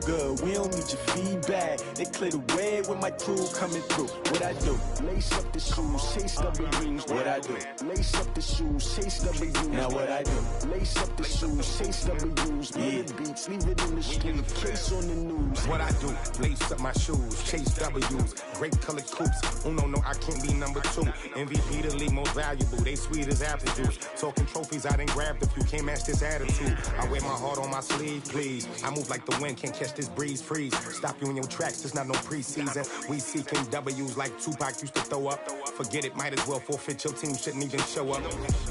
good, we don't need your feedback. They clear the way with my crew coming through. What I do? Lace up the shoes, chase W's. What I do? Lace up the shoes, chase W's. Now what I do? Lace up the shoes, chase W's. Yeah. Beats, leave it in the street, case on the news. What I do? Lace up my shoes, chase W's. Great colored coops. No, I can't be number 2. MVP the league most valuable. They sweet as apple juice. Talking trophies, I didn't grab the few. Can't match this attitude. I wear my heart on my sleeve, please. I move like the wind, can't catch this breeze, freeze. Stop you in your tracks, there's not no preseason. We seeking W's like Tupac used to throw up. Forget it, might as well forfeit. Your team shouldn't even show up.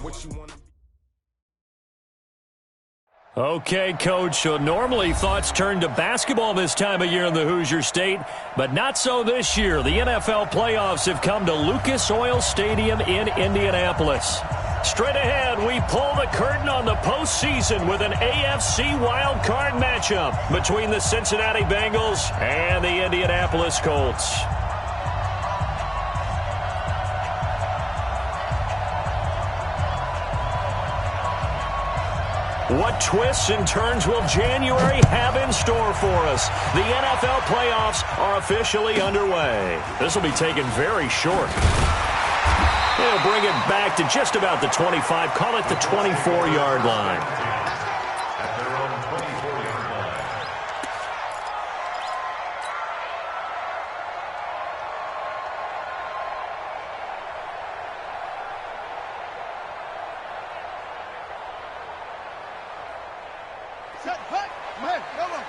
What you want? Okay, Coach, so normally thoughts turn to basketball this time of year in the Hoosier State, but not so this year. The NFL playoffs have come to Lucas Oil Stadium in Indianapolis. Straight ahead, we pull the curtain on the postseason with an AFC wildcard matchup between the Cincinnati Bengals and the Indianapolis Colts. What twists and turns will January have in store for us? The NFL playoffs are officially underway. This will be taken very short. They'll bring it back to just about the 25, call it the 24-yard line. At their own 24-yard line. Set, hut, man, come on.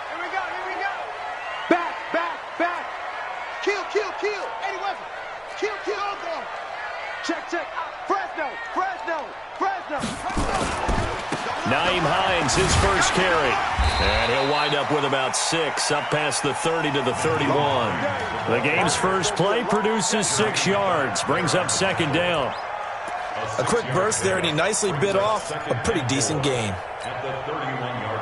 Here we go. Back. Kill. 80 weapons. Kill, go. Check. Fresno. Nyheim Hines, his first carry. And he'll wind up with about 6, up past the 30 to the 31. The game's first play produces 6 yards, brings up second down. A quick burst there, and he nicely bit off a pretty decent gain. At the 31-yard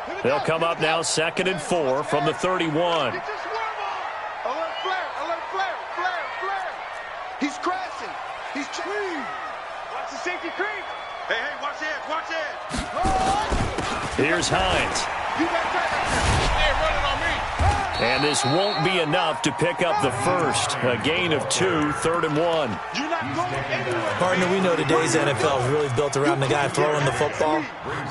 line. They'll come up now 2nd and 4 from the 31. Flare. He's crashing. He's clean. Watch the safety creep. Hey, watch it. Here's Hines. You got that. Hey, running on me. And this won't be enough to pick up the first. A gain of 2, 3rd and 1. You're not going anywhere. Partner, we know today's NFL is really built around the guy throwing the football.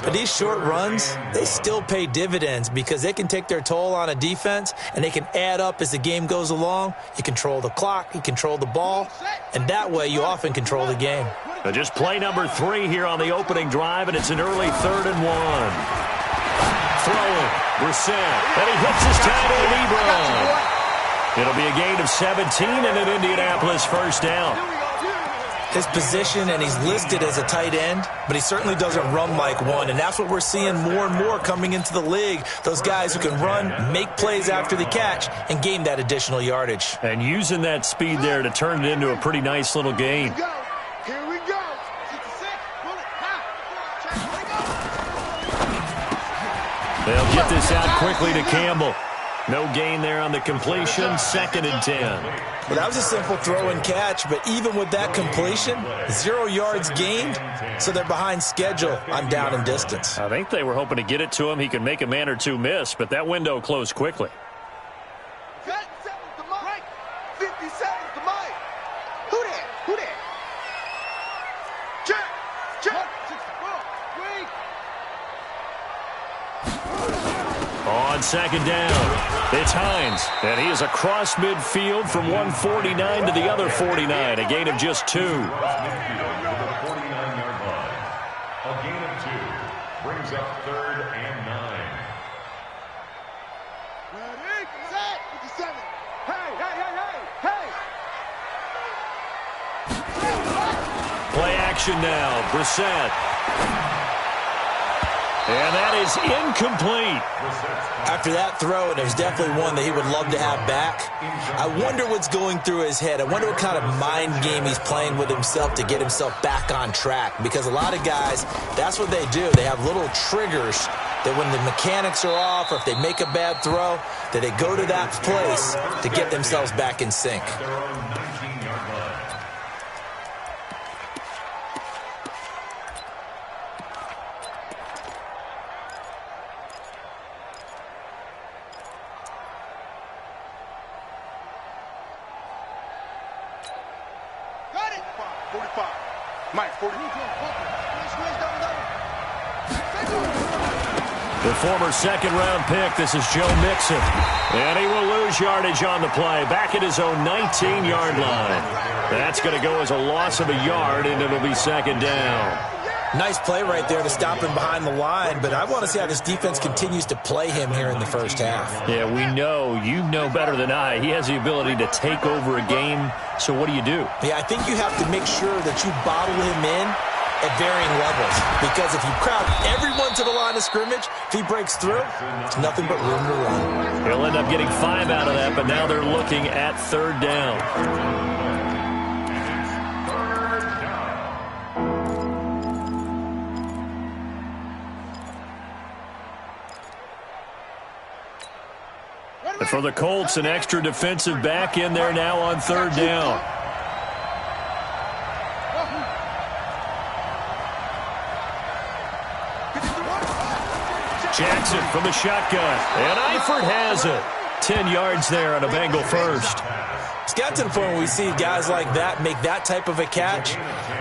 But these short runs, they still pay dividends because they can take their toll on a defense, and they can add up as the game goes along. You control the clock, you control the ball, and that way you often control the game. Just play number 3 here on the opening drive, and it's an early 3rd and 1. Throwing, Brissett, and he hits his tight end, Ebron. It'll be a gain of 17 and an Indianapolis first down. His position, and he's listed as a tight end, but he certainly doesn't run like one, and that's what we're seeing more and more coming into the league. Those guys who can run, make plays after the catch, and gain that additional yardage. And using that speed there to turn it into a pretty nice little gain. Here we go. 66. They'll get this out quickly to Campbell. No gain there on the completion, 2nd and 10. Well, that was a simple throw and catch, but even with that completion, 0 yards gained, so they're behind schedule on down and distance. I think they were hoping to get it to him. He could make a man or two miss, but that window closed quickly. 50 seconds to Mike. 50 seconds to Mike. Who that? Check. On 2nd down, it's Hines, and he is across midfield from 149 to the other 49, a gain of just 2. A gain of 2 brings up 3rd and 9. Ready, set, 57. Hey. Play action now, Brissett. And that is incomplete. After that throw, and it was definitely one that he would love to have back, I wonder what's going through his head. I wonder what kind of mind game he's playing with himself to get himself back on track. Because a lot of guys, that's what they do. They have little triggers that when the mechanics are off or if they make a bad throw, that they go to that place to get themselves back in sync. 45. Mike, 40. The former second-round pick, this is Joe Mixon. And he will lose yardage on the play, back at his own 19-yard line. That's going to go as a loss of a yard, and it'll be second down. Nice play right there to stop him behind the line, but I want to see how this defense continues to play him here in the first half. Yeah, we know. You know better than I. He has the ability to take over a game, so what do you do? Yeah, I think you have to make sure that you bottle him in at varying levels, because if you crowd everyone to the line of scrimmage, if he breaks through, it's nothing but room to run. He'll end up getting 5 out of that, but now they're looking at third down. And for the Colts, an extra defensive back in there now on third down. Jackson from the shotgun, and Eifert has it. 10 yards there on a Bengal first. It's got to the point where we see guys like that make that type of a catch.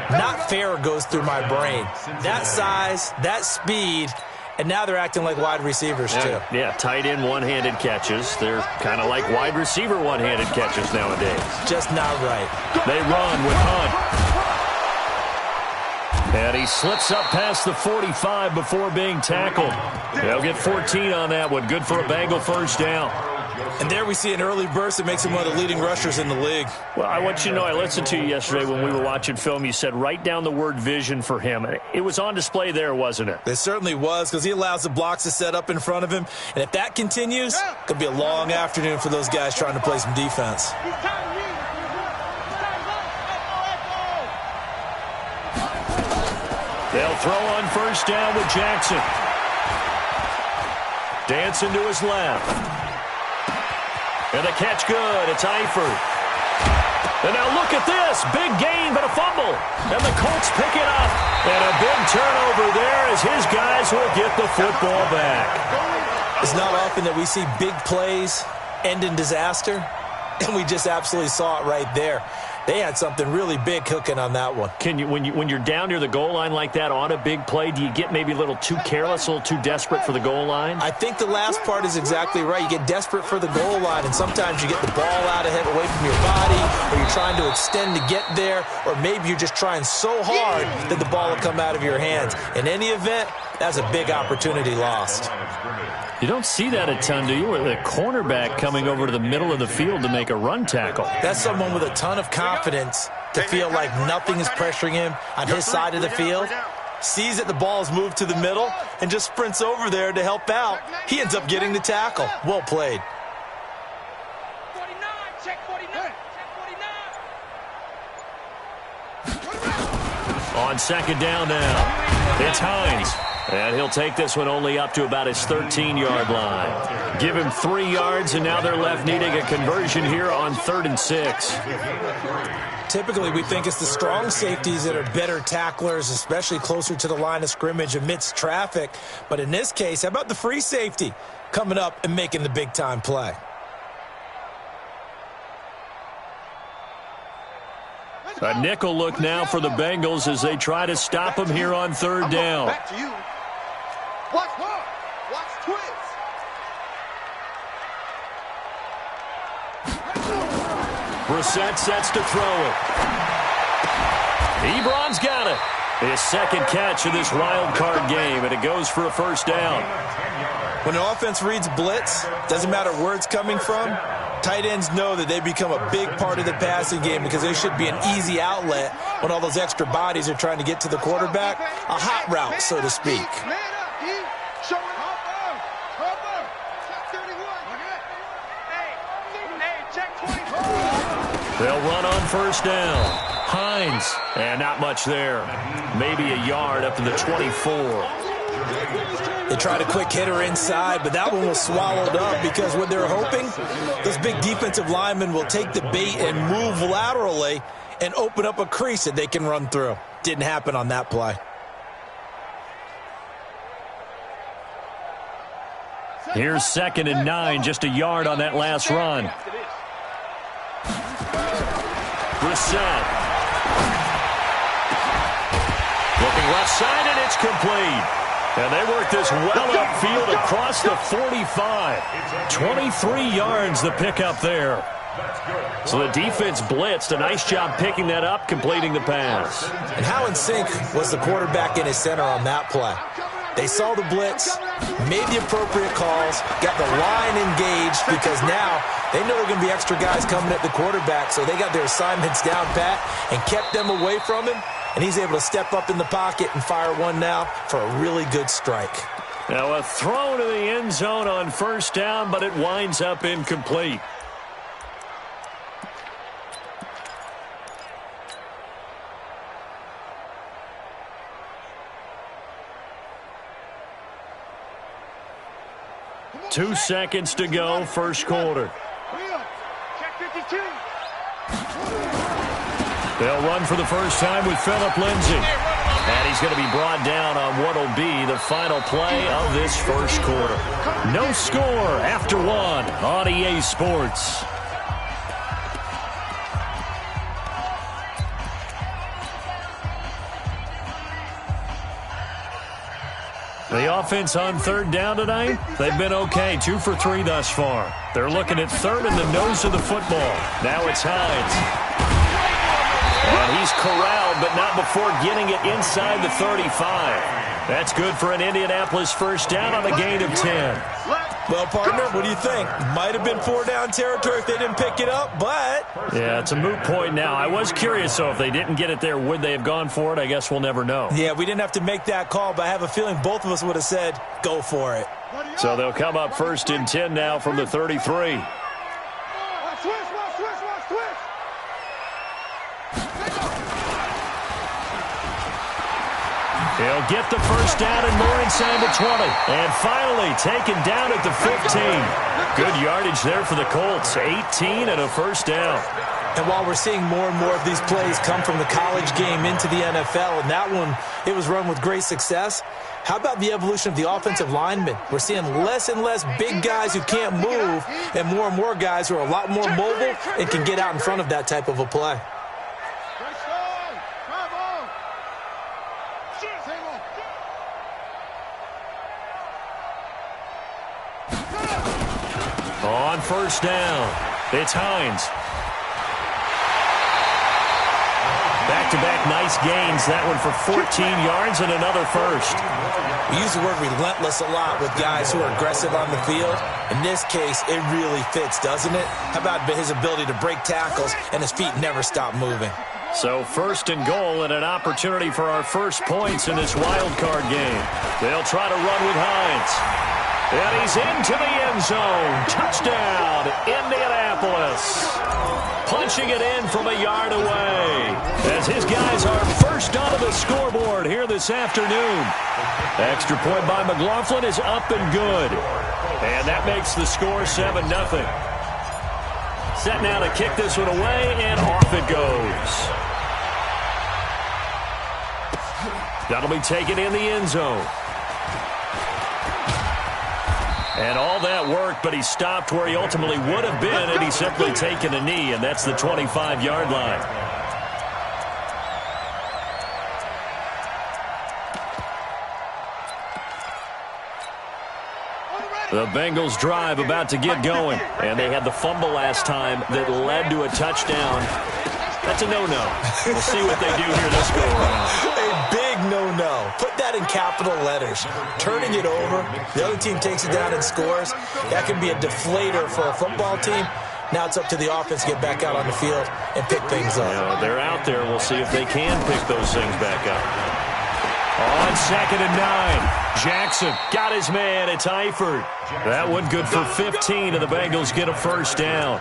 Not fair goes through my brain. That size, that speed, and now they're acting like wide receivers too. Yeah, tight end one-handed catches. They're kind of like wide receiver one-handed catches nowadays. Just not right. They run with Hunt. And he slips up past the 45 before being tackled. They'll get 14 on that one. Good for a Bengal first down. And there we see an early burst that makes him one of the leading rushers in the league. Well, I want you to know, I listened to you yesterday when we were watching film. You said write down the word vision for him. It was on display there, wasn't it? It certainly was, because he allows the blocks to set up in front of him. And if that continues, it could be a long afternoon for those guys trying to play some defense. They'll throw on first down with Jackson. Dancing to his left. And the catch good. It's Eifert. And now look at this. Big gain, but a fumble. And the Colts pick it up. And a big turnover there as his guys will get the football back. It's not often that we see big plays end in disaster. And we just absolutely saw it right there. They had something really big cooking on that one. Can you, when you're down near the goal line like that on a big play, do you get maybe a little too careless, a little too desperate for the goal line? I think the last part is exactly right. You get desperate for the goal line, and sometimes you get the ball out of it, away from your body, or you're trying to extend to get there, or maybe you're just trying so hard that the ball will come out of your hands. In any event, that's a big opportunity lost. You don't see that a ton, do you? With a cornerback coming over to the middle of the field to make a run tackle. That's someone with a ton of confidence to feel like nothing is pressuring him on his side of the field. Sees that the ball is moved to the middle and just sprints over there to help out. He ends up getting the tackle. Well played. 49, check 49, check 49. On second down now, it's Hines. And he'll take this one only up to about his 13-yard line. Give him 3 yards, and now they're left needing a conversion here on 3rd and 6. Typically, we think it's the strong safeties that are better tacklers, especially closer to the line of scrimmage amidst traffic. But in this case, how about the free safety coming up and making the big-time play? A nickel look now for the Bengals as they try to stop him here on 3rd down. Back to you. Watch twist. Brissett sets to throw it. Ebron's got it. His second catch of this wild card game, and it goes for a first down. When an offense reads blitz, doesn't matter where it's coming from, tight ends know that they become a big part of the passing game because they should be an easy outlet when all those extra bodies are trying to get to the quarterback. A hot route, so to speak. Man up, D. Show it up. Check 31. Hey, check 24. They'll run on first down. Hines, and not much there. Maybe a yard up to the 24. They tried a quick hitter inside, but that one was swallowed up because what they're hoping, those big defensive linemen will take the bait and move laterally and open up a crease that they can run through. Didn't happen on that play. Here's 2nd and 9, just a yard on that last run. Brissett. left side, and it's complete. And they work this well upfield across the 45. 23 yards the pickup there. So the defense blitzed. A nice job picking that up, completing the pass. And how in sync was the quarterback and his center on that play? They saw the blitz, made the appropriate calls, got the line engaged because now they know there are going to be extra guys coming at the quarterback, so they got their assignments down pat and kept them away from him, and he's able to step up in the pocket and fire one now for a really good strike. Now a throw to the end zone on first down, but it winds up incomplete. Two seconds to go, first quarter. They'll run for the first time with Phillip Lindsay. And he's going to be brought down on what will be the final play of this first quarter. No score after one on EA Sports. The offense on third down tonight, they've been okay. 2 for 3 thus far. They're looking at third in the nose of the football. Now it's Hines. And he's corralled, but not before getting it inside the 35. That's good for an Indianapolis first down on a gain of 10. Well, partner, what do you think? Might have been 4-down territory if they didn't pick it up, but... Yeah, it's a moot point now. I was curious, though, if they didn't get it there, would they have gone for it? I guess we'll never know. Yeah, we didn't have to make that call, but I have a feeling both of us would have said, go for it. So they'll come up first and 10 now from the 33. He'll get the first down and more inside the 20. And finally taken down at the 15. Good yardage there for the Colts. 18 and a first down. And while we're seeing more and more of these plays come from the college game into the NFL, and that one, it was run with great success, how about the evolution of the offensive linemen? We're seeing less and less big guys who can't move and more guys who are a lot more mobile and can get out in front of that type of a play. On first down, it's Hines. Back-to-back nice gains. That one for 14 yards and another first. We use the word relentless a lot with guys who are aggressive on the field. In this case, it really fits, doesn't it? How about his ability to break tackles and his feet never stop moving? So first and goal and an opportunity for our first points in this wild card game. They'll try to run with Hines. And he's into the end zone. Touchdown, Indianapolis. Punching it in from a yard away. As his guys are first onto the scoreboard here this afternoon. Extra point by McLaughlin is up and good. And that makes the score 7-0. Set now to kick this one away, and off it goes. That'll be taken in the end zone. And all that worked, but he stopped where he ultimately would have been, and he's simply taken a knee, and that's the 25-yard line. The Bengals drive about to get going, and they had the fumble last time that led to a touchdown. That's a no-no. We'll see what they do here this go-around. A big no-no. Put that in capital letters. Turning it over, the other team takes it down and scores. That can be a deflator for a football team. Now it's up to the offense to get back out on the field and pick things up. Yeah, they're out there. We'll see if they can pick those things back up. On 2nd and 9, Jackson got his man. It's Eifert. That one good for 15, and the Bengals get a first down.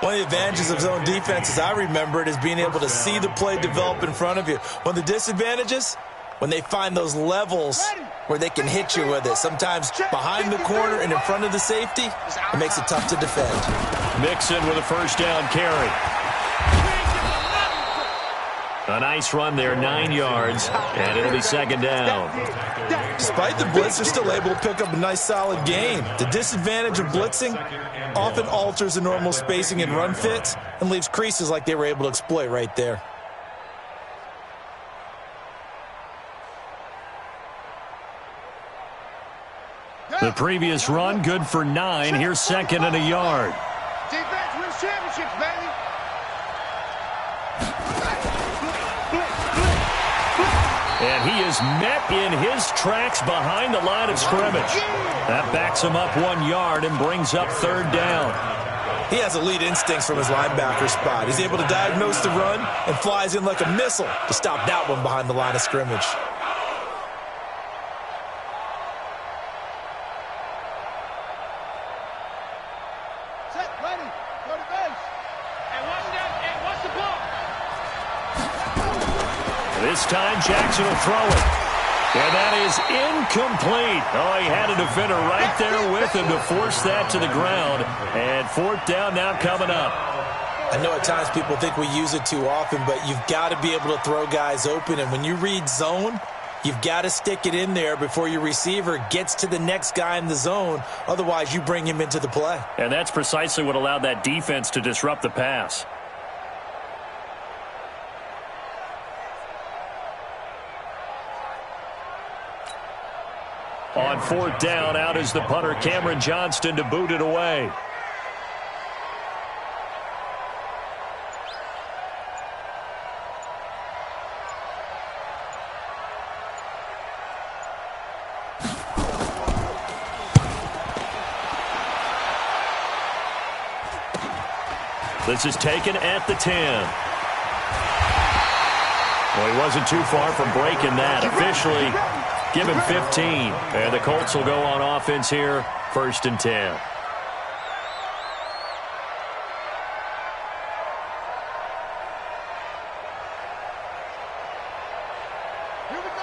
One of the advantages of zone defense, as I remember it, is being able to see the play develop in front of you. One of the disadvantages, when they find those levels where they can hit you with it. Sometimes behind the corner and in front of the safety, it makes it tough to defend. Mixon with a first down carry. A nice run there, 9 yards, and it'll be 2nd down. Despite the blitz, they're still able to pick up a nice, solid gain. The disadvantage of blitzing often alters the normal spacing and run fits and leaves creases like they were able to exploit right there. The previous run, good for 9. Here's second and a yard. Defense wins championships, baby. And he is met in his tracks behind the line of scrimmage. That backs him up 1 yard and brings up third down. He has elite instincts from his linebacker spot. He's able to diagnose the run and flies in like a missile to stop that one behind the line of scrimmage. This time Jackson will throw it. And that is incomplete. Oh, he had a defender right there with him to force that to the ground. And fourth down now coming up. I know at times people think we use it too often, but you've got to be able to throw guys open. And when you read zone, you've got to stick it in there before your receiver gets to the next guy in the zone. Otherwise, you bring him into the play. And that's precisely what allowed that defense to disrupt the pass. On fourth down, out is the punter, Cameron Johnston, to boot it away. This is taken at the 10. Well, he wasn't too far from breaking that. Officially, give him 15. And the Colts will go on offense here, 1st and 10.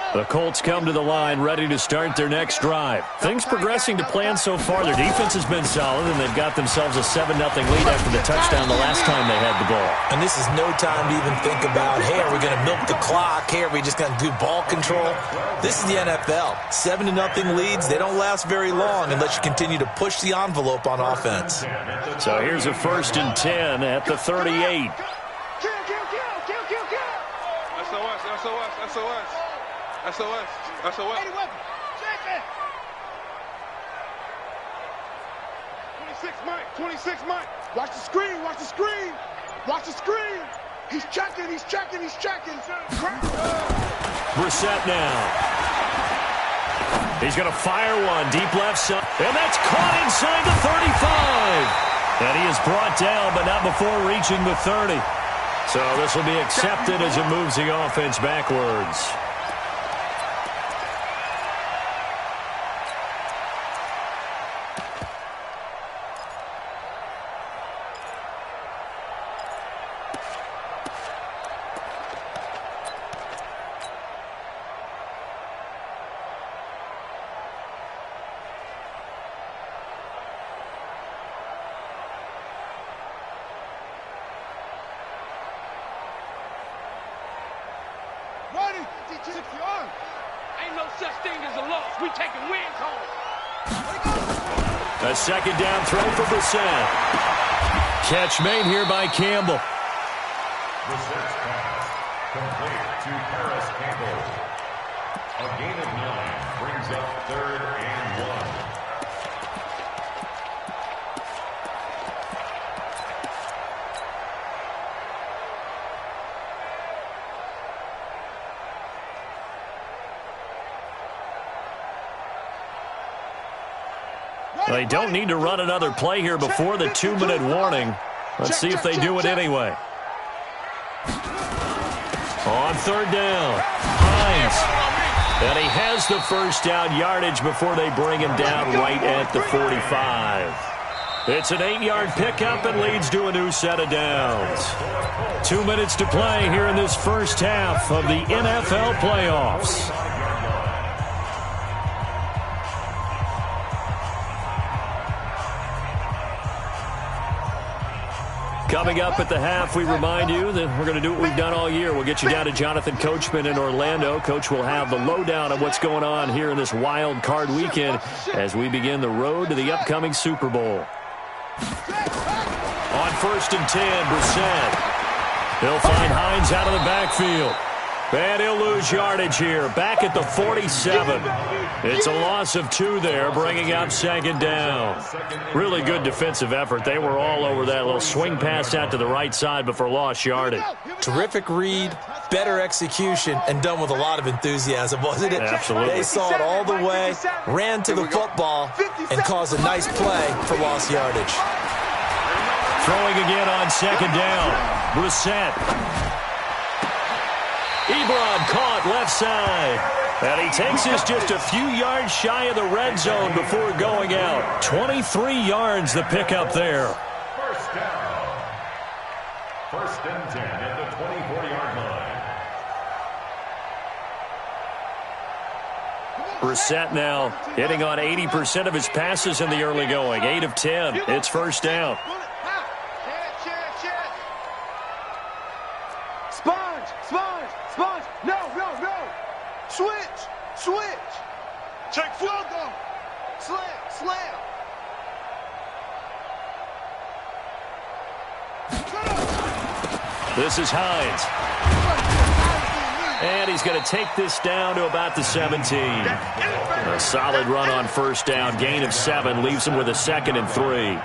The Colts come to the line ready to start their next drive. Things progressing to plan so far. Their defense has been solid, and they've got themselves a 7-0 lead after the touchdown the last time they had the ball. And this is no time to even think about, hey, are we going to milk the clock? Hey, are we just going to do ball control? This is the NFL. 7-0 leads, they don't last very long unless you continue to push the envelope on offense. So here's a 1st and 10 at the 38. SOS. 26 Mike. Watch the screen. He's checking. Brissett now. He's going to fire one deep left side. And that's caught inside the 35. And he is brought down, but not before reaching the 30. So this will be accepted as it moves the offense backwards. Ain't no such thing as a loss. We taking wins home. A second down throw for Brissett. Catch made here by Campbell. Brissett's pass complete to Paris Campbell. A gain of 9 brings up 3rd and 1. They don't need to run another play here before the 2-minute warning. Let's see if they do it anyway. On 3rd down, Hines. And he has the first down yardage before they bring him down right at the 45. It's an 8-yard pickup and leads to a new set of downs. 2 minutes to play here in this first half of the NFL playoffs. Coming up at the half, we remind you that we're going to do what we've done all year. We'll get you down to Jonathan Coachman in Orlando. Coach will have the lowdown on what's going on here in this wild card weekend as we begin the road to the upcoming Super Bowl. On 1st and 10, Brissett. He'll find Hines out of the backfield. And he'll lose yardage here. Back at the 47. It's a loss of 2 there, bringing up second down. Really good defensive effort. They were all over that little swing pass out to the right side before lost yardage. Terrific read, better execution, and done with a lot of enthusiasm, wasn't it? Absolutely. They saw it all the way, ran to the football, and caused a nice play for lost yardage. Throwing again on second down. Brissett. Ebron caught left side. And he takes us just a few yards shy of the red zone before going out. 23 yards the pickup there. First down. First and 10 at the 24-yard line. Brissett now hitting on 80% of his passes in the early going. 8 of 10. It's first down. Sponge. No. Switch. Check field goal. Slam. This is Hines. And he's going to take this down to about the 17. A solid run on first down. Gain of 7 leaves him with a 2nd and 3.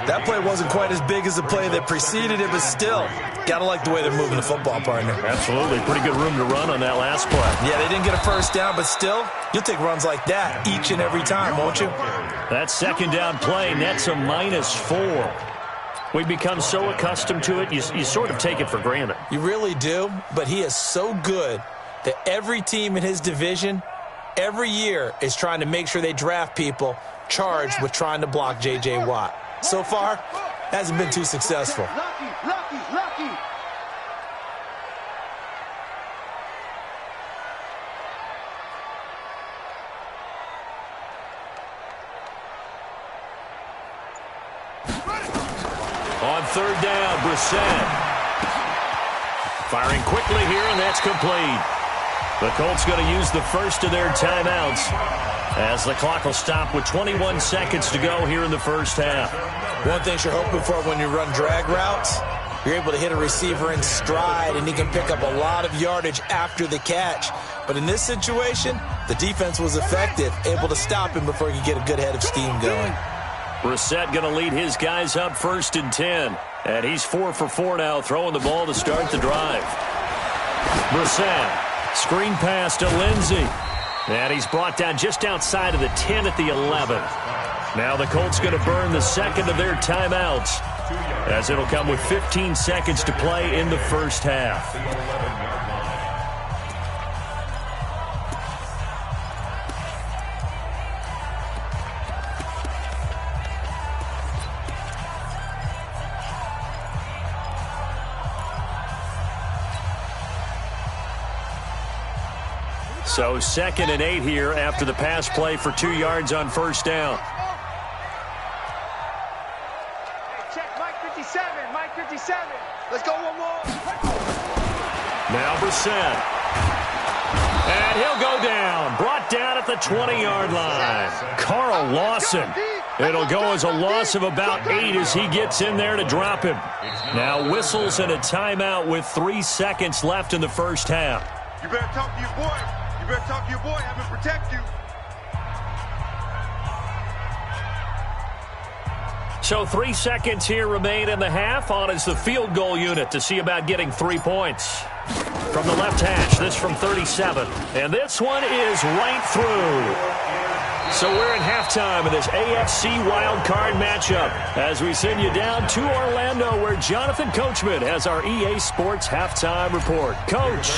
That play wasn't quite as big as the play that preceded it, but still, gotta like the way they're moving the football, partner. Absolutely. Pretty good room to run on that last play. Yeah, they didn't get a first down, but still, you'll take runs like that each and every time, won't you? That second down play nets a -4. We've become so accustomed to it, you sort of take it for granted. You really do, but he is so good that every team in his division, every year, is trying to make sure they draft people charged with trying to block J.J. Watt. So far, hasn't been too successful. Lucky. On third down, Brissett. Firing quickly here, and that's complete. The Colts going to use the first of their timeouts as the clock will stop with 21 seconds to go here in the first half. One thing you're hoping for when you run drag routes, you're able to hit a receiver in stride, and he can pick up a lot of yardage after the catch. But in this situation, the defense was effective, able to stop him before he could get a good head of steam going. Brissett going to lead his guys up first and 10. And he's 4 for 4 now, throwing the ball to start the drive. Brissett, screen pass to Lindsey. And he's brought down just outside of the 10 at the 11. Now the Colts going to burn the second of their timeouts, as it'll come with 15 seconds to play in the first half. So 2nd and 8 here after the pass play for 2 yards on first down. Check Mike 57. Let's go one more. Now Brissett. And he'll go down. Brought down at the 20-yard line. Carl Lawson. It'll go as a loss of about 8 as he gets in there to drop him. Now whistles and a timeout with 3 seconds left in the first half. You better talk to your boy. Have him protect you. So 3 seconds here remain in the half. On is the field goal unit to see about getting 3 points. From the left hash, this from 37. And this one is right through. So we're in halftime of this AFC wildcard matchup as we send you down to Orlando, where Jonathan Coachman has our EA Sports halftime report. Coach.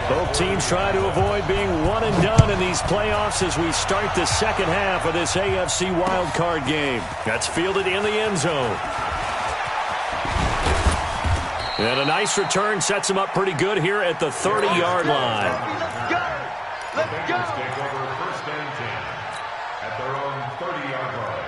Both teams try to avoid being one and done in these playoffs as we start the second half of this AFC wildcard game. That's fielded in the end zone. And a nice return sets him up pretty good here at the 30-yard line. Let's go. Take over first and 10 at their own 30-yard line.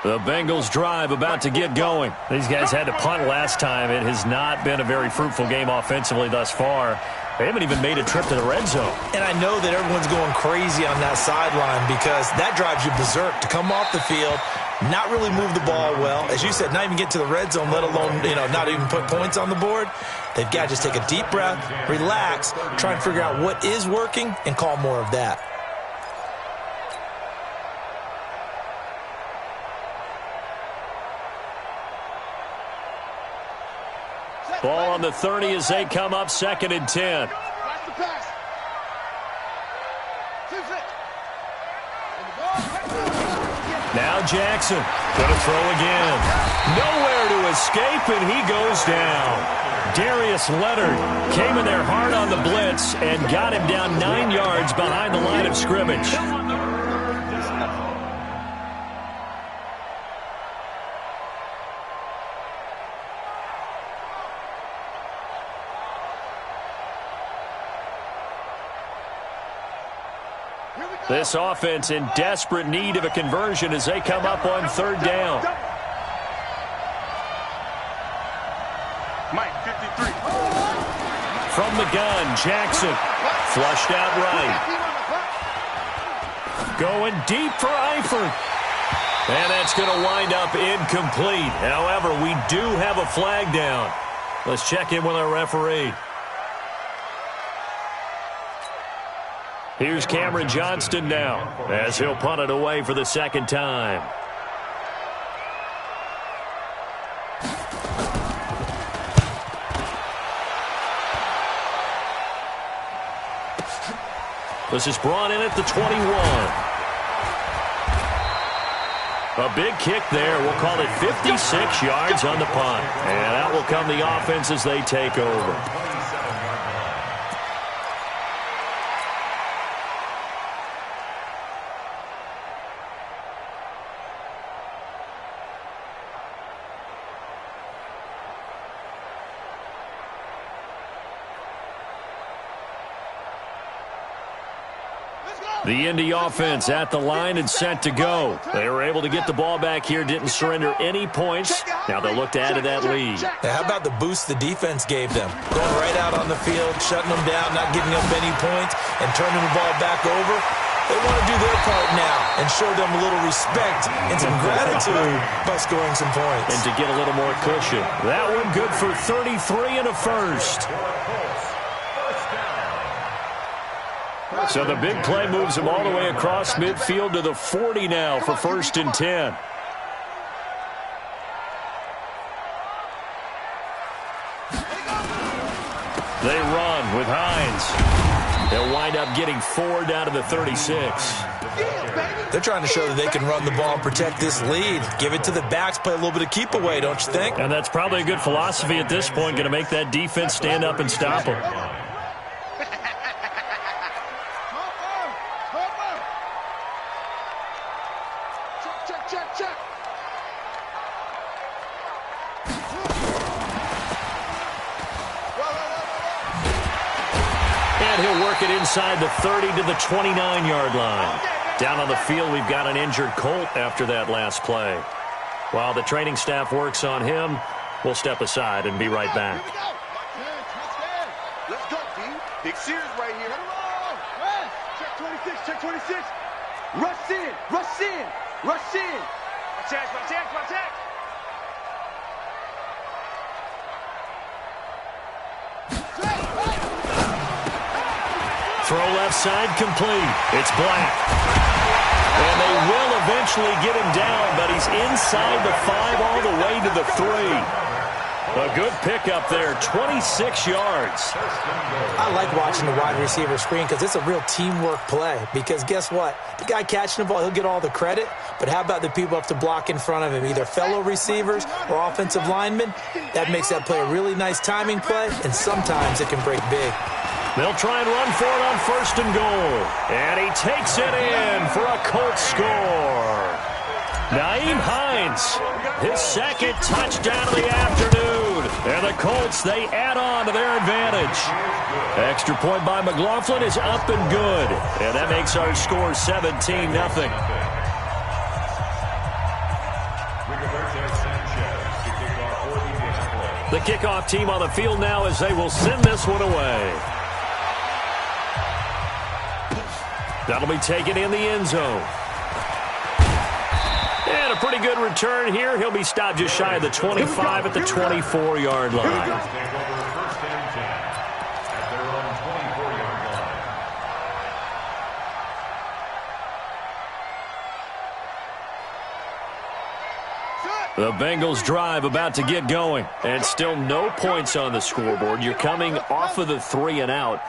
The Bengals drive about to get going. These guys had to punt last time. It has not been a very fruitful game offensively thus far. They haven't even made a trip to the red zone. And I know that everyone's going crazy on that sideline because that drives you berserk to come off the field, not really move the ball well. As you said, not even get to the red zone, let alone, not even put points on the board. They've got to just take a deep breath, relax, try and figure out what is working, and call more of that. Ball on the 30 as they come up 2nd and 10. Now Jackson going to throw again. Nowhere to escape, and he goes down. Darius Leonard came in there hard on the blitz and got him down 9 yards behind the line of scrimmage. This offense in desperate need of a conversion as they come up on 3rd down. Mike, 53. From the gun, Jackson flushed out right. Going deep for Eifert. And that's going to wind up incomplete. However, we do have a flag down. Let's check in with our referee. Here's Cameron Johnston now as he'll punt it away for the 2nd time. This is brought in at the 21. A big kick there. We'll call it 56 yards on the punt. And out will come the offense as they take over. The Indy offense at the line and set to go. They were able to get the ball back here, didn't surrender any points. Now they'll look to add to that lead. Now, how about the boost the defense gave them? Going right out on the field, shutting them down, not giving up any points, and turning the ball back over. They want to do their part now and show them a little respect and some gratitude by scoring some points. And to get a little more cushion. That one good for 33 and a first. So the big play moves them all the way across midfield to the 40 now for 1st and 10. They run with Hines. They'll wind up getting 4 down to the 36. They're trying to show that they can run the ball and protect this lead. Give it to the backs, play a little bit of keep away, don't you think? And that's probably a good philosophy at this point, going to make that defense stand up and stop them. It inside the 30 to the 29-yard line. Down on the field, we've got an injured Colt after that last play. While the training staff works on him, we'll step aside and be right back. Let's go, D. Big Sears right here. Check 26, check 26. Rush in, rush in, rush in. Attack, attack, attack. Throw left side complete. It's Black. And they will eventually get him down, but he's inside the 5 all the way to the 3. A good pickup there, 26 yards. I like watching the wide receiver screen because it's a real teamwork play. Because guess what? The guy catching the ball, he'll get all the credit. But how about the people up to block in front of him, either fellow receivers or offensive linemen? That makes that play a really nice timing play, and sometimes it can break big. They'll try and run for it on 1st and goal. And he takes it in for a Colts score. Nyheim Hines, his 2nd touchdown of the afternoon. And the Colts, they add on to their advantage. Extra point by McLaughlin is up and good. And that makes our score 17-0. The kickoff team on the field now as they will send this one away. That'll be taken in the end zone. And a pretty good return here. He'll be stopped just shy of the 25 at the 24-yard line. Take over first and 10 at their own 24-yard line. The Bengals drive about to get going. And still no points on the scoreboard. You're coming off of the 3 and out.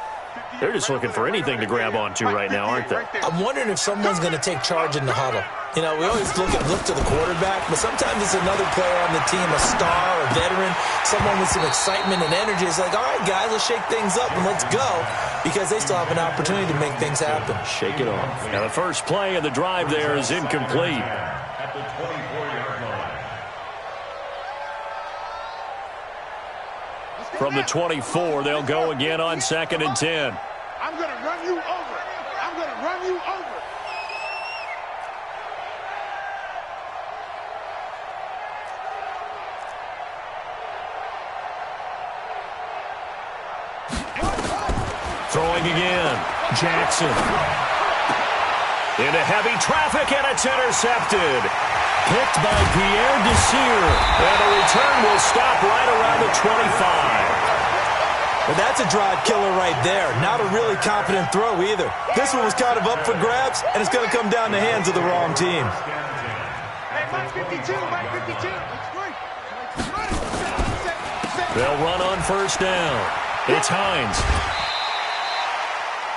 They're just looking for anything to grab onto right now, aren't they? I'm wondering if someone's going to take charge in the huddle. You know, we always look to the quarterback, but sometimes it's another player on the team, a star, a veteran, someone with some excitement and energy. It's like, all right, guys, let's shake things up and let's go, because they still have an opportunity to make things happen. Shake it off. Now the first play of the drive there is incomplete. At the 24-yard line. From the 24, they'll go again on 2nd and 10. I'm going to run you over. I'm going to run you over. Throwing again. Jackson. Into heavy traffic, and it's intercepted. Picked by Pierre Desir. And a return will stop right around the 25. Well, that's a drive killer right there. Not a really confident throw either. This one was kind of up for grabs, and it's going to come down the hands of the wrong team. Hey, Mike 52, Mike 52. It's great. They'll run on first down. It's Hines.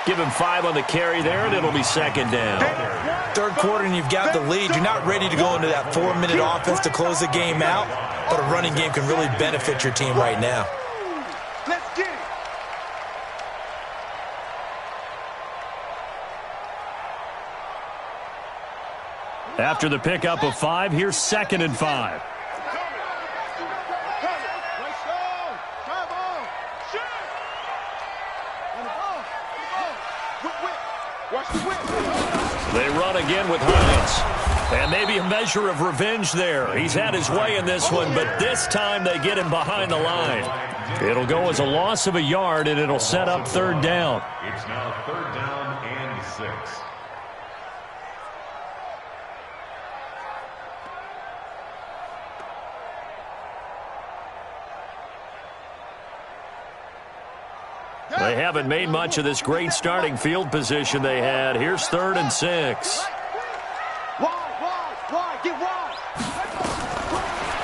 Give him 5 on the carry there, and it'll be 2nd down. Third quarter, and you've got the lead. You're not ready to go into that 4-minute offense to close the game out, but a running game can really benefit your team right now. Let's get it. After the pickup of 5, here's 2nd and 5. They run again with Hines. And maybe a measure of revenge there. He's had his way in this one, but this time they get him behind the line. It'll go as a loss of a yard, and it'll set up 3rd down. It's now 3rd down and 6. They haven't made much of this great starting field position they had. Here's 3rd and 6. Wide, get wide.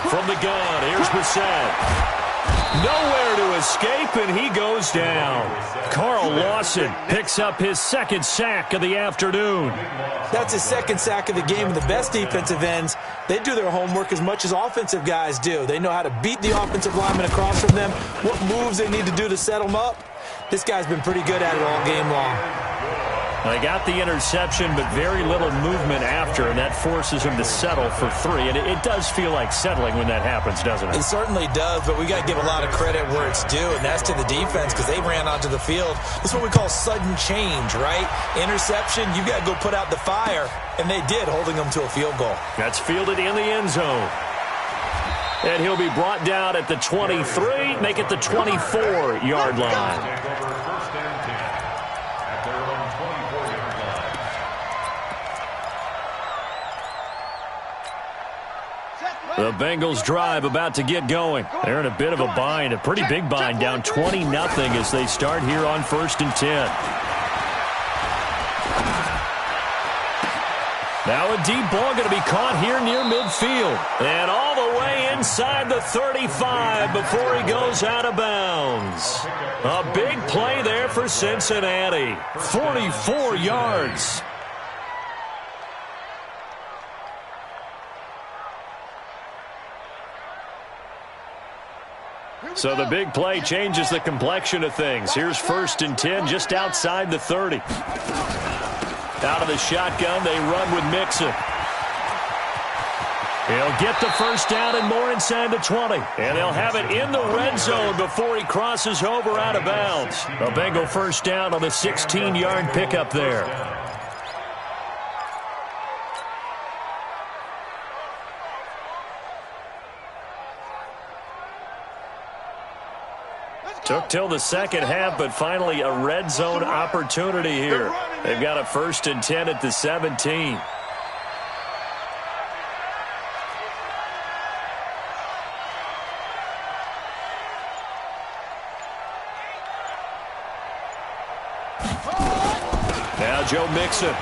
From the gun, here's Brissett. Nowhere to escape, and he goes down. Carl Lawson picks up his 2nd sack of the afternoon. That's his 2nd sack of the game, and the best defensive ends, they do their homework as much as offensive guys do. They know how to beat the offensive lineman across from them, what moves they need to do to set them up. This guy's been pretty good at it all game long. They got the interception, but very little movement after, and that forces him to settle for 3. And it does feel like settling when that happens, doesn't it? It certainly does, but we got to give a lot of credit where it's due, and that's to the defense, because they ran onto the field. That's what we call sudden change, right? Interception, you got to go put out the fire, and they did, holding them to a field goal. That's fielded in the end zone. And he'll be brought down at the 23, make it the 24-yard line. Take over first and 10 at their own 24-yard line. The Bengals drive about to get going. They're in a bit of a bind, a pretty big bind, down 20-0 as they start here on 1st and 10. Now a deep ball going to be caught here near midfield. And all the way inside the 35 before he goes out of bounds. A big play there for Cincinnati. 44 yards. So the big play changes the complexion of things. Here's 1st and 10 just outside the 30. Out of the shotgun, they run with Mixon. He'll get the first down and more inside the 20. And they'll have it in the red zone before he crosses over out of bounds. A Bengal first down on the 16-yard pickup there. Took till the second half, but finally a red zone opportunity here. They've got a 1st and 10 at the 17. Now Joe Mixon.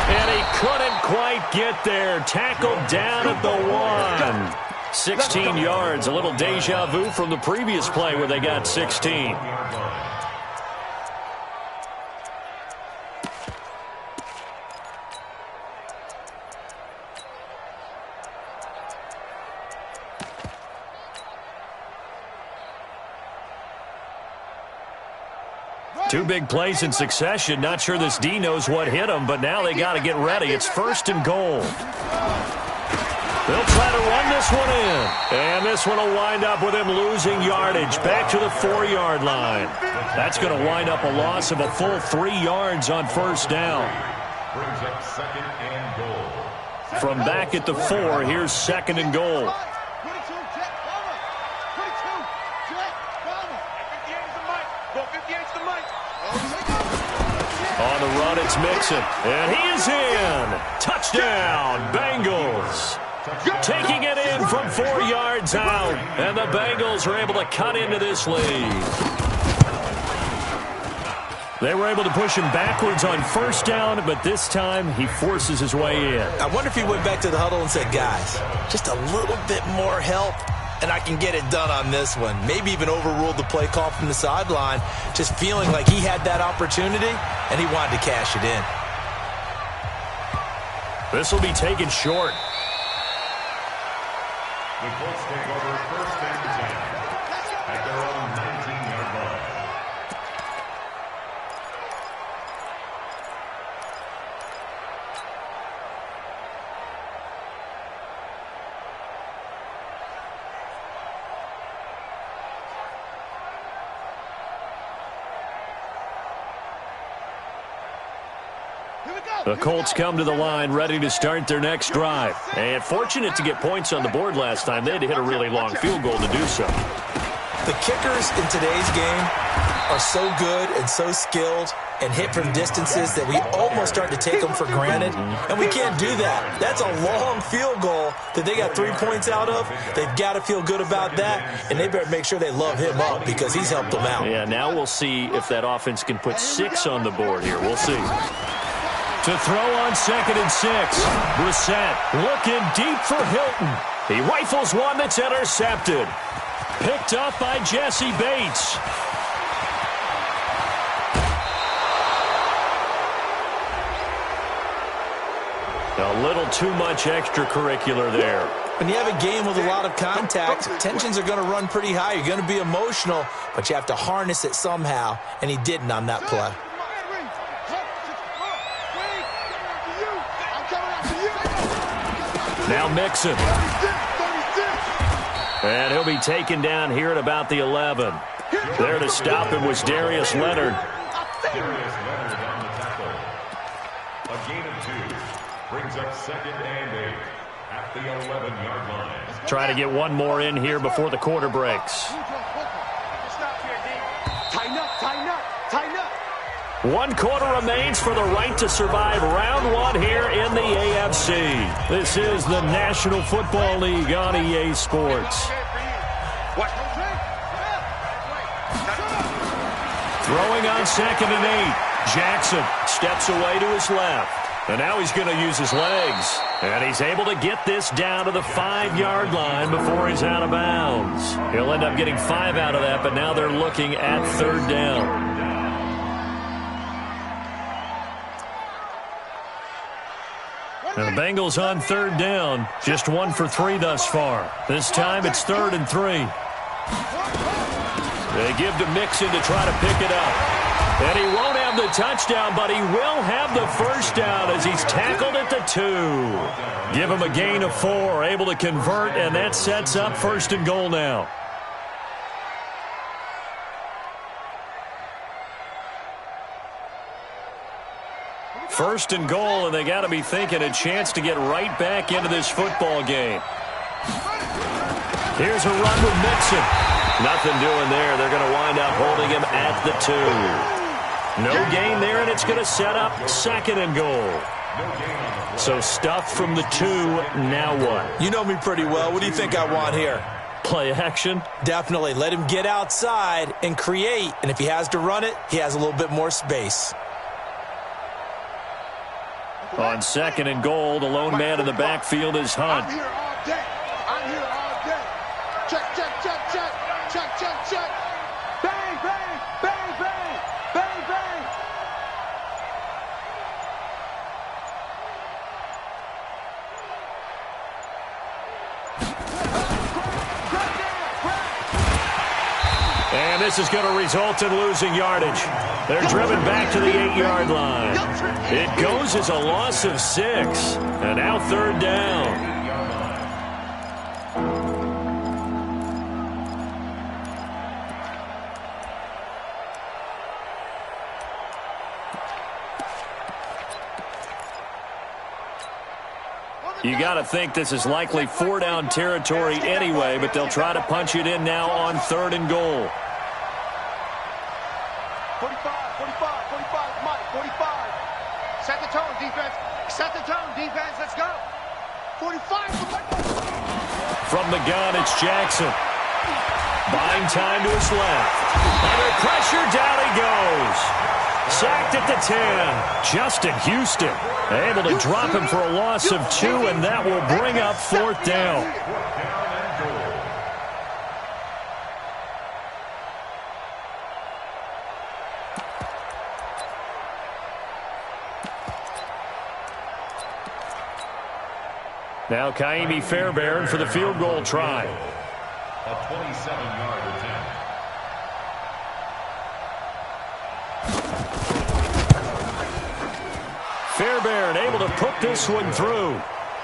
And he couldn't quite get there. Tackled down at the 1. 16 yards, a little deja vu from the previous play where they got 16. Two big plays in succession. Not sure this D knows what hit him, but now they got to get ready. It's 1st and goal. They'll try to run this one in. And this one will wind up with him losing yardage back to the 4-yard line. That's going to wind up a loss of a full 3 yards on 1st down. Brings up 2nd and goal. From back at the 4, here's 2nd and goal. On the run, it's Mixon. And he is in. Touchdown, Bengals. Taking it in from 4 yards out. And the Bengals are able to cut into this lead. They were able to push him backwards on 1st down, but this time he forces his way in. I wonder if he went back to the huddle and said, guys, just a little bit more help, and I can get it done on this one. Maybe even overruled the play call from the sideline, just feeling like he had that opportunity, and he wanted to cash it in. This will be taken short. The Colts take over 1st and 10 at their own 19-yard line. The Colts come to the line ready to start their next drive. And fortunate to get points on the board last time. They had to hit a really long field goal to do so. The kickers in today's game are so good and so skilled and hit from distances that we almost start to take them for granted. And we can't do that. That's a long field goal that they got 3 points out of. They've got to feel good about that, and they better make sure they love him up because he's helped them out. Yeah, now we'll see if that offense can put 6 on the board here. We'll see. To throw on 2nd and 6. Brissett looking deep for Hilton. He rifles one that's intercepted. Picked up by Jesse Bates. A little too much extracurricular there. When you have a game with a lot of contact, tensions are going to run pretty high. You're going to be emotional, but you have to harness it somehow, and he didn't on that play. Now Mixon. And he'll be taken down here at about the 11. There to stop him was Darius Leonard. Darius Leonard on the tackle. A gain of 2. Brings up 2nd and 8 at the 11-yard line. Try to get one more in here before the quarter breaks. Tighten up, tighten up, tighten up. 1 quarter remains for the right to survive round 1 here in the AFC. This is the National Football League on EA Sports. Throwing on 2nd and 8. Jackson steps away to his left. And now he's going to use his legs. And he's able to get this down to the 5-yard line before he's out of bounds. He'll end up getting 5 out of that, but now they're looking at 3rd down. And the Bengals on 3rd down. Just 1 for 3 thus far. This time it's 3rd and 3. They give to Mixon to try to pick it up. And he won't have the touchdown, but he will have the 1st down as he's tackled at the 2. Give him a gain of 4, able to convert, and that sets up 1st and goal now. First and goal, and they got to be thinking a chance to get right back into this football game. Here's a run with Mixon. Nothing doing there. They're going to wind up holding him at the 2. No gain there, and it's going to set up 2nd and goal. So stuff from the 2. Now what? You know me pretty well. What do you think I want here? Play action? Definitely. Let him get outside and create. And if he has to run it, he has a little bit more space. On 2nd and goal, the lone man in the backfield is Hunt. I'm here all day. I'm here all day. Check, check, check, check. Check, check, check. Bang, bang, bang, bang, bang, bang. And this is going to result in losing yardage. They're driven back to the 8-yard line. It goes as a loss of 6. And now 3rd down. You got to think this is likely 4-down territory anyway, but they'll try to punch it in now on 3rd and goal. 45, 45, 45, Mike, 45. Set the tone, defense. Set the tone, defense. Let's go. 45. From the gun, it's Jackson. Buying time to his left. Under pressure, down he goes. Sacked at the 10. Justin Houston able to drop him for a loss of 2, and that will bring up 4th down. Now Kaimi Fairbairn for the field goal try. A 27-yard attempt. Fairbairn able to put this one through.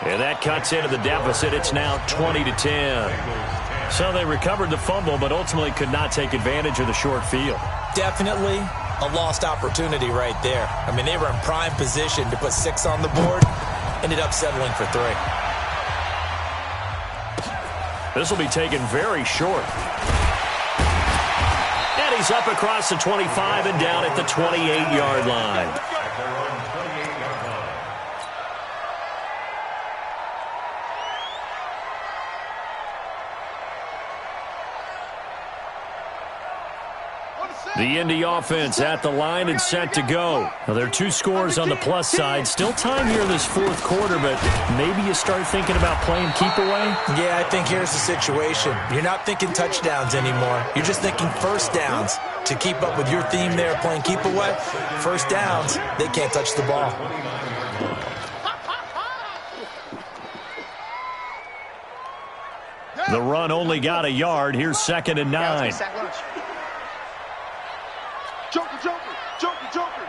And that cuts into the deficit. It's now 20-10. So they recovered the fumble, but ultimately could not take advantage of the short field. Definitely a lost opportunity right there. I mean, they were in prime position to put 6 on the board. Ended up settling for 3. This will be taken very short. And he's up across the 25 and down at the 28-yard line. The Indy offense at the line and set to go. Now, there are 2 scores on the plus side. Still time here in this 4th quarter, but maybe you start thinking about playing keep away? Yeah, I think here's the situation. You're not thinking touchdowns anymore. You're just thinking first downs. To keep up with your theme there, playing keep away, first downs, they can't touch the ball. The run only got a yard. Here's 2nd and 9. Joker, Joker, Joker, Joker.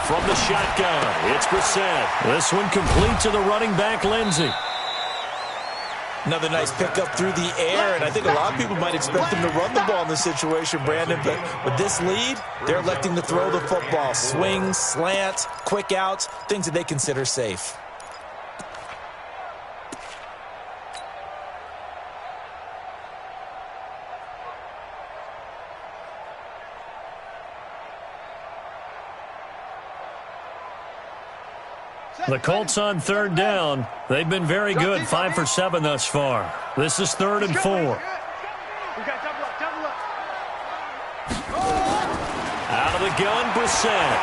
From the shotgun, it's Brissett. This one complete to the running back, Lindsey. Another nice pickup through the air, and I think a lot of people might expect him to run the ball in this situation, Brandon, but with this lead, they're electing to throw the football. Swings, slants, quick outs, things that they consider safe. The Colts on 3rd down. They've been very good, 5 for 7 thus far. This is 3rd and 4. We got double up, double up. Out of the gun, Brissett.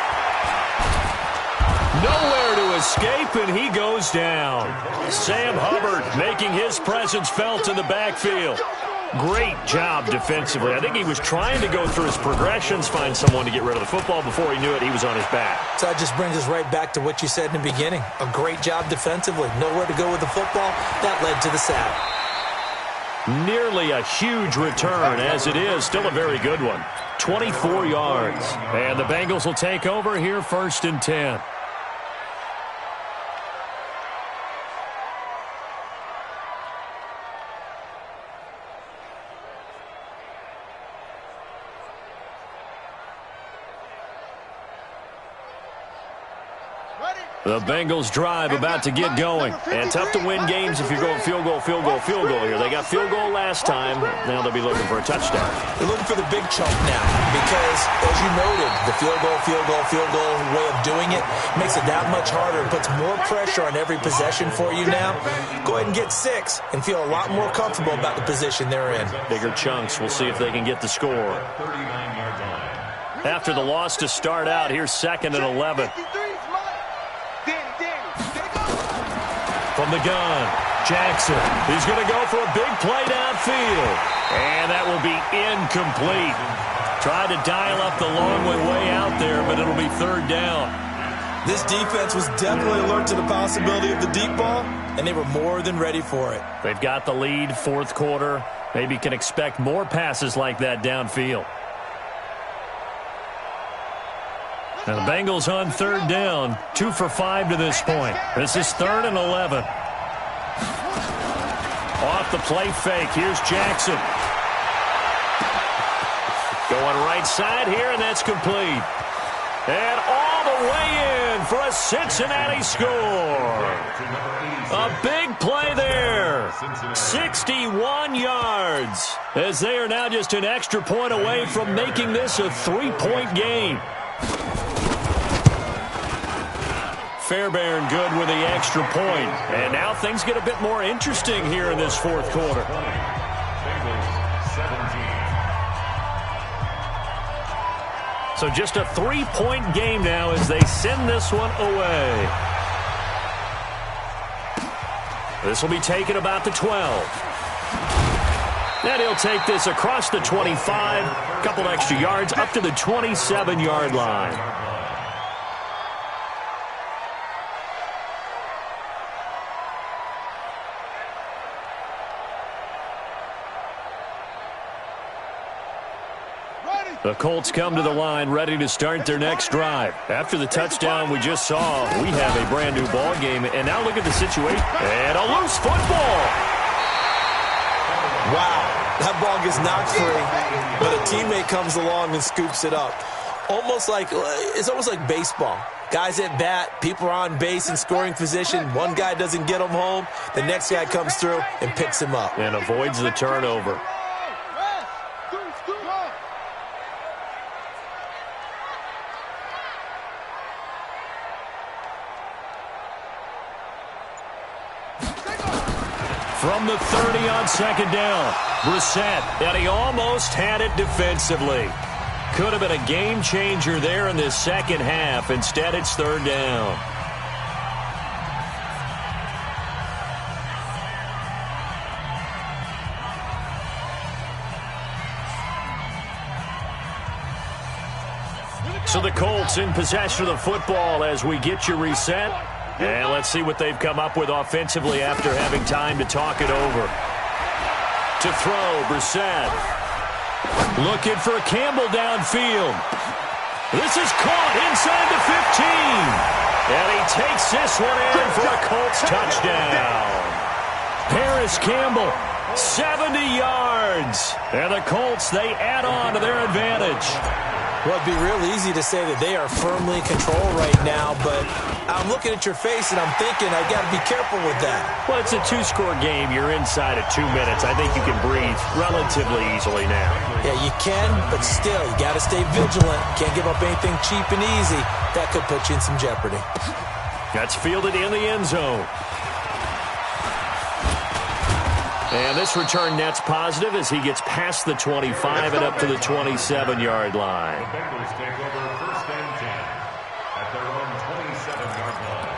Nowhere to escape, and he goes down. Sam Hubbard making his presence felt in the backfield. Great job defensively. I think he was trying to go through his progressions, find someone to get rid of the football. Before he knew it, he was on his back. So that just brings us right back to what you said in the beginning. A great job defensively. Nowhere to go with the football. That led to the sack. Nearly a huge return, as it is. Still a very good one. 24 yards. And the Bengals will take over here, 1st and 10. The Bengals drive about to get going. And tough to win games if you're going field goal here. They got field goal last time. Now they'll be looking for a touchdown. They're looking for the big chunk now because, as you noted, the field goal way of doing it makes it that much harder. It puts more pressure on every possession for you now. Go ahead and get 6 and feel a lot more comfortable about the position they're in. Bigger chunks. We'll see if they can get the score. After the loss to start out, here's 2nd and 11. From the gun, Jackson. He's going to go for a big play downfield. And that will be incomplete. Tried to dial up the long way out there, but it'll be 3rd down. This defense was definitely alert to the possibility of the deep ball, and they were more than ready for it. They've got the lead, 4th quarter. Maybe can expect more passes like that downfield. And the Bengals on 3rd down, 2 for 5 to this point. This is 3rd and 11. Off the play fake, here's Jackson. Going right side here, and that's complete. And all the way in for a Cincinnati score. A big play there. 61 yards. As they are now just an extra point away from making this a 3-point game. Fairbairn good with the extra point. And now things get a bit more interesting here in this 4th quarter. So just a 3-point game now as they send this one away. This will be taken about the 12. And he'll take this across the 25. A couple extra yards up to the 27-yard line. The Colts come to the line ready to start their next drive. After the touchdown we just saw, we have a brand new ball game. And now look at the situation. And a loose football. Wow, that ball gets knocked free, but a teammate comes along and scoops it up. It's almost like baseball. Guys at bat, people are on base in scoring position. One guy doesn't get him home. The next guy comes through and picks him up. And avoids the turnover. From the 30 on 2nd down, Brissett, and he almost had it defensively. Could have been a game changer there in this 2nd half. Instead, it's 3rd down. So the Colts in possession of the football as we get you reset. And let's see what they've come up with offensively after having time to talk it over. To throw, Brissett. Looking for Campbell downfield. This is caught inside the 15. And he takes this one in for a Colts touchdown. Paris Campbell, 70 yards. And the Colts, they add on to their advantage. Well, it'd be real easy to say that they are firmly in control right now, but I'm looking at your face and I'm thinking I got to be careful with that. Well, it's a 2-score game. You're inside of 2 minutes. I think you can breathe relatively easily now. Yeah, you can, but still, you got to stay vigilant. Can't give up anything cheap and easy. That could put you in some jeopardy. That's fielded in the end zone. And this return net's positive as he gets past the 25 and up to the 27-yard line. The Bengals take over 1st and 10 at their own 27-yard line.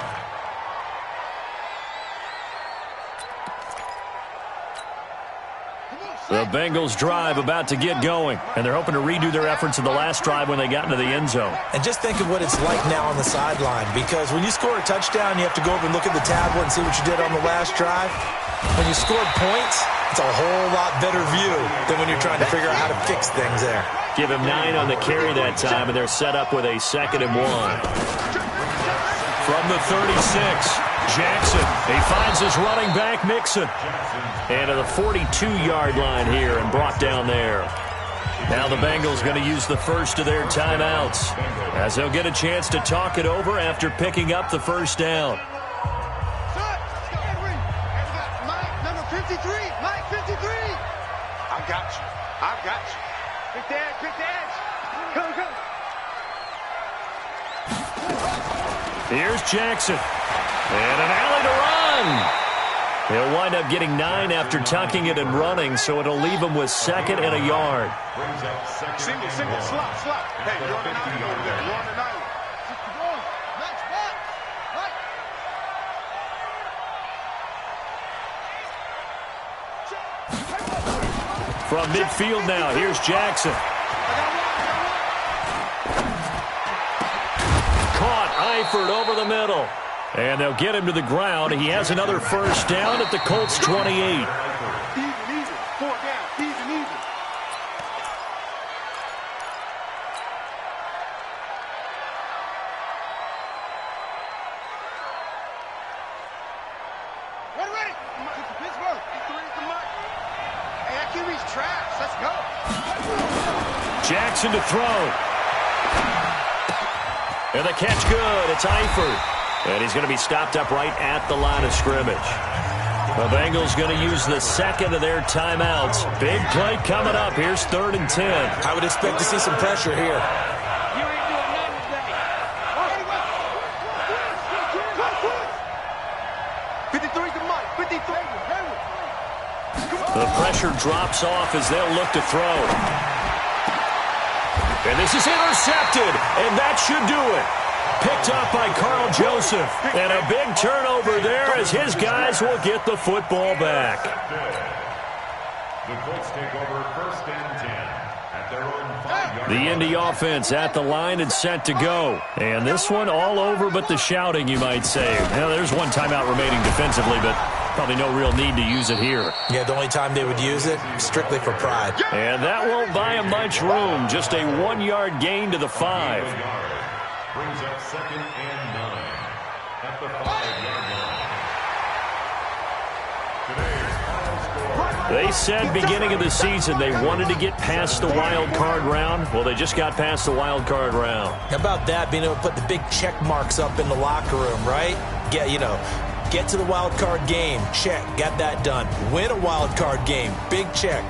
The Bengals drive about to get going, and they're hoping to redo their efforts of the last drive when they got into the end zone. And just think of what it's like now on the sideline, because when you score a touchdown, you have to go over and look at the tablet and see what you did on the last drive. When you scored points, it's a whole lot better view than when you're trying to figure out how to fix things there. Give him 9 on the carry that time, and they're set up with a 2nd and 1. From the 36, Jackson. He finds his running back, Mixon. And to the 42-yard line here and brought down there. Now the Bengals going to use the first of their timeouts, as they'll get a chance to talk it over after picking up the first down. Number 53, Mike 53. I got you. I got you. Pick the edge, pick the edge. Come, come. Here's Jackson. And an alley to run. He'll wind up getting 9 after tucking it and running, so it'll leave him with 2nd and a yard. Single, slot. Hey, you're on an island over there. You're on an island. From midfield now, here's Jackson. Caught Eifert over the middle. And they'll get him to the ground. He has another first down at the Colts 28. Even. 4 down. Even. Ready. Pittsburgh. 3 to Mike. Hey, I can reach trash. Let's go. Jackson to throw. And the catch good. It's Eifert. And he's going to be stopped up right at the line of scrimmage. The Bengals going to use the 2nd of their timeouts. Big play coming up. Here's 3rd and 10. I would expect to see some pressure here. You ain't doing nothing today. 53 to Mike. 53. The pressure drops off as they'll look to throw. And this is intercepted, and that should do it. Picked up by Carl Joseph. And a big turnover there as his guys will get the football back. The Colts take over 1st and 10 at their own 5-yard The Indy offense at the line and set to go. And this one all over but the shouting, you might say. Now, there's one timeout remaining defensively, but probably no real need to use it here. Yeah, the only time they would use it, strictly for pride. And that won't buy him much room. Just a 1-yard gain to the 5. brings up 2nd and 9 at the 5-yard line. They said beginning of the season they wanted to get past the wild card round. Well, they just got past the wild card round. How about that, being able to put the big check marks up in the locker room, right? Get to the wild card game, check, got that done. Win a wild card game, big check.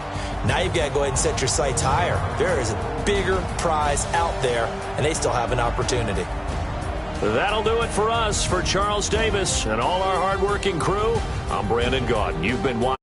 Now you've got to go ahead and set your sights higher. There is a bigger prize out there, and they still have an opportunity. That'll do it for us. For Charles Davis and all our hardworking crew, I'm Brandon Gaudin. You've been watching.